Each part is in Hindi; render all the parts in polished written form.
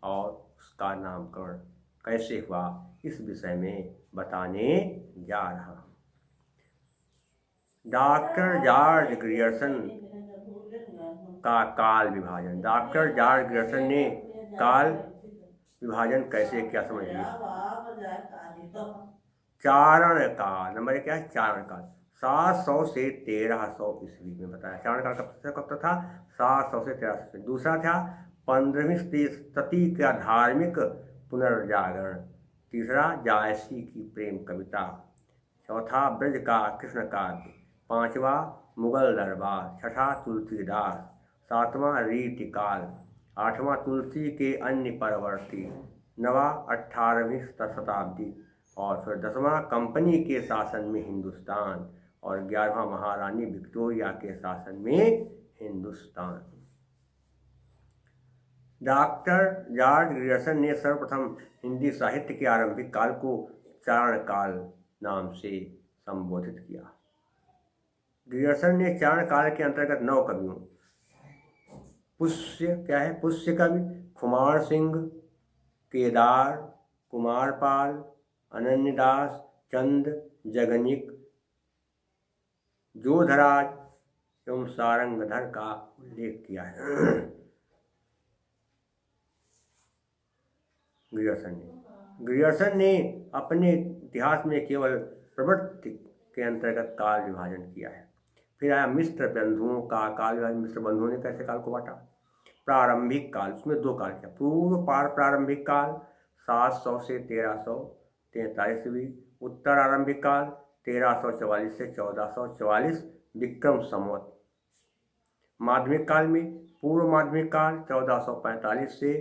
और उसका नामकरण कैसे हुआ, इस विषय में बताने जा रहा हूँ। डॉक्टर जॉर्ज ग्रियर्सन का काल विभाजन। डॉक्टर जॉर्ज ग्रियर्सन ने काल विभाजन कैसे किया, समझिए। चारण काल, नंबर 1 क्या है, चारण काल 700 से 1300 ईस्वी में बताया। चारण काल कब तक था, 700 से 1300। दूसरा था 15वीं शती का धार्मिक पुनर्जागरण। तीसरा जायसी की प्रेम कविता। चौथा ब्रज का कृष्ण काव्य। पांचवा मुगल दरबार। छठा तुलसीदास। सातवां रीतिकाल। आठवां तुलसी के अन्य परवर्ती। नवा 18वीं शताब्दी। और फिर 10वां कंपनी के शासन में हिंदुस्तान। और 11वां महारानी विक्टोरिया के शासन में हिंदुस्तान। डॉक्टर जॉर्ज ग्रियर्सन ने सर्वप्रथम हिंदी साहित्य के आरंभिक काल को चारण काल नाम से संबोधित किया। ग्रियर्सन ने चारण काल के अंतर्गत 9 कवियों, पुष्य कवि, खुमार सिंह, केदार, कुमारपाल, अनन्यदास, चंद, जगनिक, जोधराज एवं सारंगधर का उल्लेख किया है। ग्रियर्सन ने अपने इतिहास में केवल प्रवृत्ति के अंतर्गत काल विभाजन किया है। फिर आया मिश्र बंधुओं का काल विभाजन। मिश्र बंधुओं ने कैसे काल को बांटा। प्रारंभिक काल, उसमें 2 काल किया। पूर्व प्रारंभिक काल 700 से 1343 ईस्वी। उत्तर आरंभिक काल 1344 से 1444 विक्रम संवत। माध्यमिक काल में पूर्व माध्यमिक काल 1445 से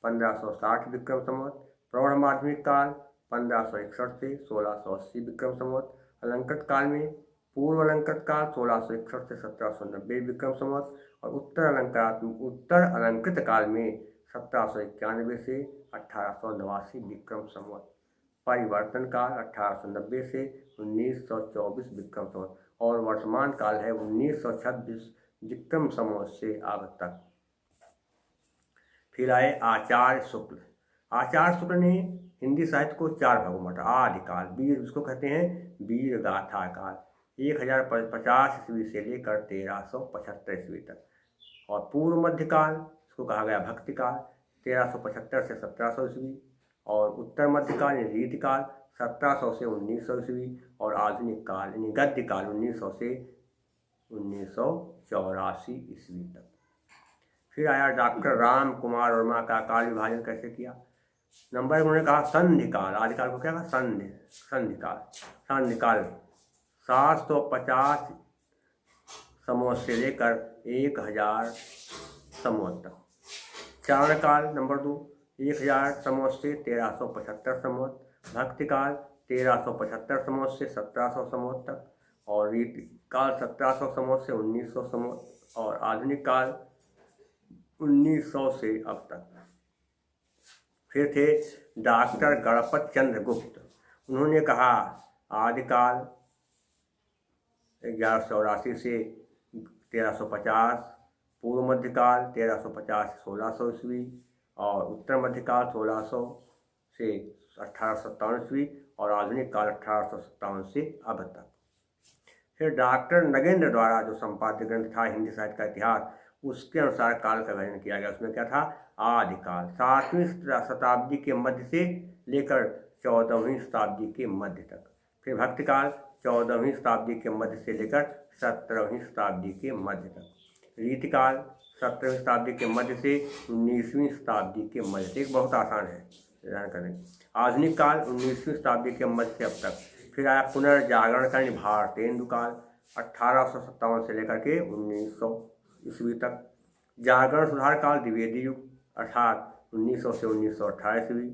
1560 विक्रम संवत। प्रौढ़ माध्यमिक काल 1561 से 1680 विक्रम संवत। अलंकृत काल में पूर्व अलंकृत काल 1661 से 1790 विक्रम संवत। और उत्तर अलंकृत काल में 1791 से 1889 विक्रम संवत। परिवर्तन काल 1890 से 1924 विक्रम संवत। और वर्तमान काल है 1926 विक्रम संवत से अब तक। फिर आए आचार्य शुक्ल। आचार्य शुक्ल ने हिंदी साहित्य को 4 भागों में बांटा। आदिकाल, वीर, उसको कहते हैं वीर गाथा काल, 1050 ईस्वी से लेकर 1375 ईस्वी तक। और पूर्व मध्यकाल, इसको कहा गया भक्ति काल, 1375 से 1700 ईस्वी। और उत्तर मध्यकाल यानी रीतिकाल 1700 से 1900 ईस्वी। और आधुनिक काल यानी गद्य काल 1900 से 1984 ईस्वी तक। फिर आया डॉक्टर राम कुमार वर्मा का काल विभाजन कैसे किया। नंबर 1 उन्होंने कहा संधि काल। आदिकाल को क्या कहा, संधि काल 750 संवत से लेकर 1000 संवत तक। चारण काल नंबर 2 1000 संवत से 1375 संवत। भक्ति काल 1375 संवत से 1700 संवत तक। और रीति काल 1700 संवत से 1900 संवत। और आधुनिक काल 1900 से अब तक। फिर थे डॉक्टर गणपत चंद्र गुप्त। उन्होंने कहा आदिकाल 1184 से 1350, पूर्व मध्यकाल 1350 से 1600 ईस्वी। और उत्तर मध्यकाल 1600 से 1857 ईस्वी। और आधुनिक काल 1857 से अब तक। फिर डॉक्टर नगेंद्र द्वारा जो संपाद्य ग्रंथ था हिंदी साहित्य का इतिहास, उसके अनुसार काल का विभाजन किया गया। उसमें क्या था, आदिकाल 7वीं शताब्दी के मध्य से लेकर 14वीं शताब्दी के मध्य तक। फिर भक्ति काल 14वीं शताब्दी के मध्य से लेकर 17वीं शताब्दी के मध्य तक। रीतिकाल 17वीं शताब्दी के मध्य से 19वीं शताब्दी के मध्य तक। बहुत आसान है ध्यान करें। आधुनिक काल 19वीं शताब्दी के मध्य से अब तक। फिर आया पुनर्जागरण का भारतेंदु काल 1857 से लेकर के 1900 ईस्वी तक। जागरण सुधार काल द्विवेदी युग अर्थात 1900 से 1918 ईस्वी।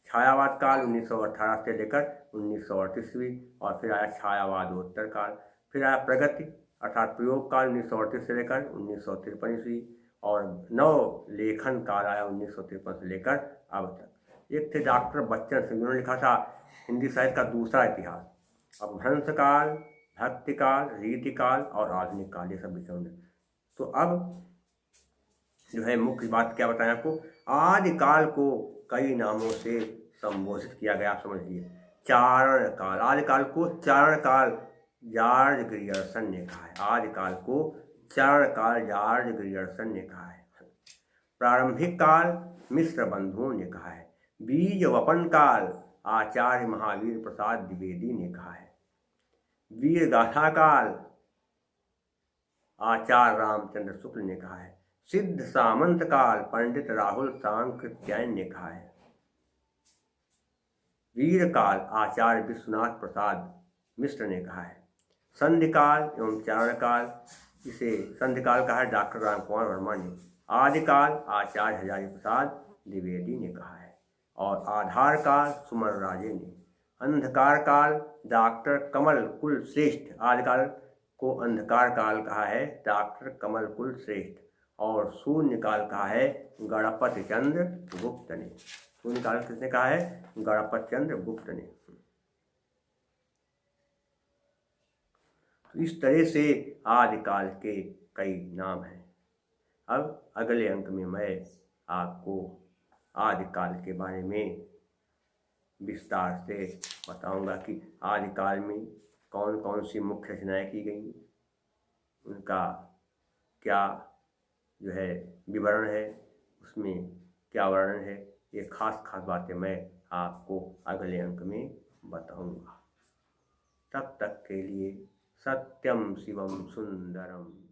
छायावाद काल 1918 से लेकर 1938 ईस्वी। और फिर आया छायावादोत्तर काल। फिर आया प्रगति अर्थात प्रयोग काल 1938 से लेकर 1953 ईस्वी। और नव लेखन काल आया 1953 से लेकर अब तक। एक थे डॉक्टर बच्चन सिंह, जिन्होंने लिखा था हिंदी साहित्य का दूसरा इतिहास। अपभ्रंश काल, भक्ति काल, रीतिकाल और आधुनिक काल, ये सब विषयों में। तो अब जो है मुख्य बात क्या बताएं आपको, आदिकाल को कई नामों से संबोधित किया गया, आप समझिए। चारण काल, आदिकाल को चारण काल जॉर्ज ग्रियर्सन ने कहा है। आदिकाल को चारण काल जॉर्ज ग्रियर्सन ने कहा है। प्रारंभिक काल मिश्र बंधुओं ने कहा है। बीज वपन काल आचार्य महावीर प्रसाद द्विवेदी ने कहा है। वीर गाथा काल आचार्य रामचंद्र शुक्ल ने कहा है। सिद्ध सामंत काल पंडित राहुल सांकृत्यायन ने कहा है। वीर काल आचार्य विश्वनाथ प्रसाद मिश्र ने कहा है। संधिकाल एवं चारण काल, इसे संधिकाल कहा है डॉक्टर राम कुमार वर्मा ने। आदिकाल आचार्य हजारी प्रसाद द्विवेदी ने कहा है। और आधार काल सुमन राजे ने। अंधकार काल डॉक्टर कमल कुल श्रेष्ठ, आदिकाल को अंधकार काल कहा है डॉक्टर कमल कुल श्रेष्ठ। और शून्य काल कहा है गणपत चंद्र गुप्त ने। शून्य काल किसने कहा है? गणपत चंद्र गुप्त ने। तो इस तरह से आदिकाल के कई नाम हैं। अब अगले अंक में मैं आपको आदिकाल के बारे में विस्तार से बताऊंगा कि आदिकाल में कौन कौन सी मुख्य रचनाएं की गई, उनका क्या जो है विवरण है, उसमें क्या वर्णन है। ये खास खास बातें मैं आपको अगले अंक में बताऊंगा। तब तक के लिए सत्यम शिवम सुंदरम।